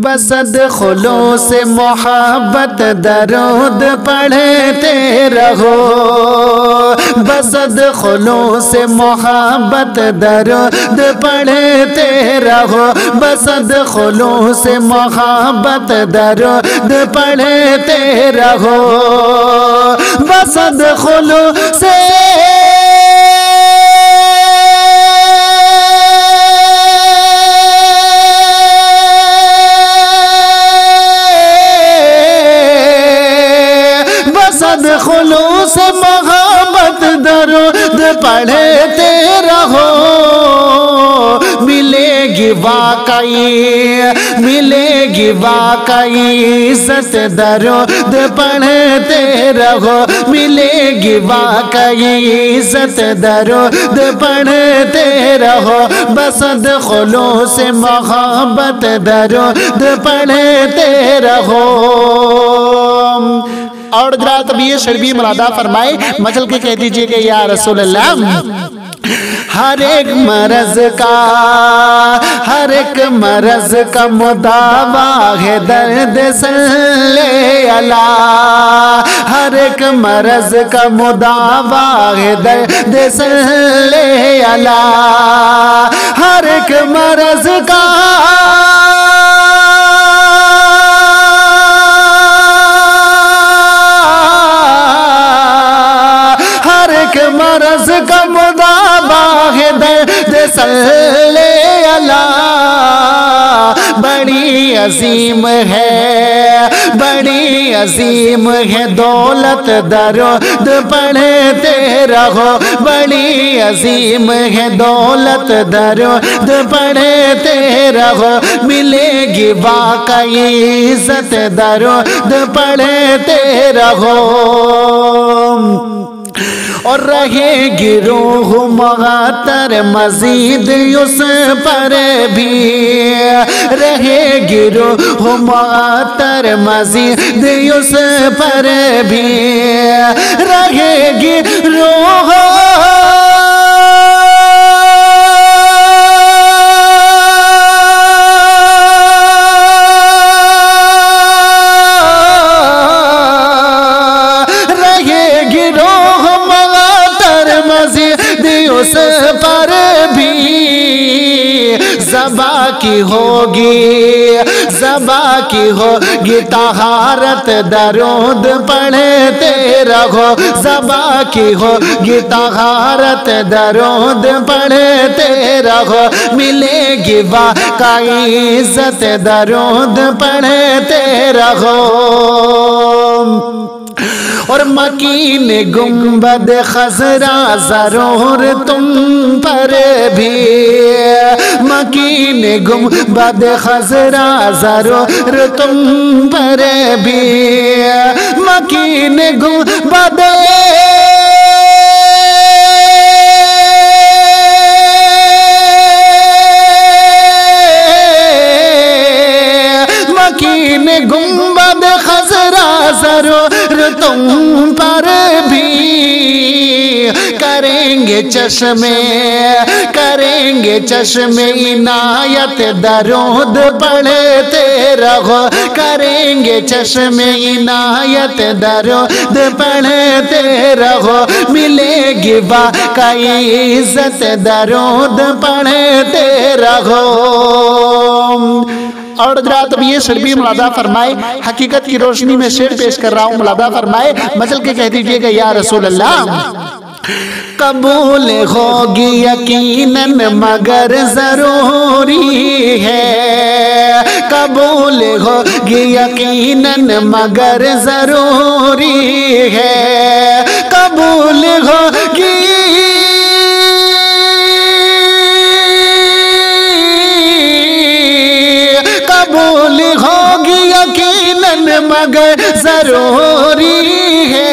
بصد خلوص محبت درود پڑھتے رہو، بصد خلوص محبت درود پڑھتے رہو، بصد خلوص محبت درود پڑھتے رہو، بصد خلوص خلوص محبت درود پڑھتے رہو، ملے گی واقعی، ملے گی واقعی عزت درود پڑھتے رہو، ملے گی واقعی عزت درود پڑھتے رہو، بصد خلوص محبت درود پڑھتے رہو۔ اور حضرات اب یہ شربی مرادہ فرمائے، مچل کے کہہ دیجئے کہ یا رسول اللہ، ہر ایک مرض کا مداوا ہے درد صلی اللہ، ہر ایک مرض کا مداوا ہے درد صلی اللہ، ہر ایک مرض کا مرض کا مداوا ہے درد صلی اللہ، بڑی عظیم ہے، بڑی عظیم ہے دولت درود پڑھتے رہو، بڑی عظیم ہے دولت درود پڑھتے رہو، ملے گی واقعی عزت درود پڑھتے رہو، اور رہے گی روح معطر مزید اس پر بھی، رہے گی روح معطر مزید اس پر بھی، رہے گی روح اس پر بھی، زبا کی ہوگی، زبا کی ہوگی طہارت درود پڑھتے رہو، زبا کی ہوگی طہارت درود پڑھتے رہو، ملے گی واقعی عزت درود پڑھتے رہو، اور مکین گنبد خضرا ضرور تم پر بھی، مکین گنبد خضرا ضرور تم پر بھی، مکین گنبد مکین گنبد خضرا ضرور تم پر بھی، کریں گے چشم عنایت درود پڑھتے رہو، کریں گے چشم عنایت درود پڑھتے رہو، ملے گی واقعی عزت درود پڑھتے رہو۔ اور حضرات اب یہ شربی ملادہ فرمائے، حقیقت کی روشنی میں شعر پیش کر رہا ہوں، ملادہ فرمائے، مچل کے کہہ دیجئے کہ یا رسول اللہ، قبول ہوگی یقیناً مگر ضروری ہے، قبول ہوگی یقیناً مگر ضروری ہے، قبول ہوگی قبول ہوگی یقیناً مگر ضروری ہے،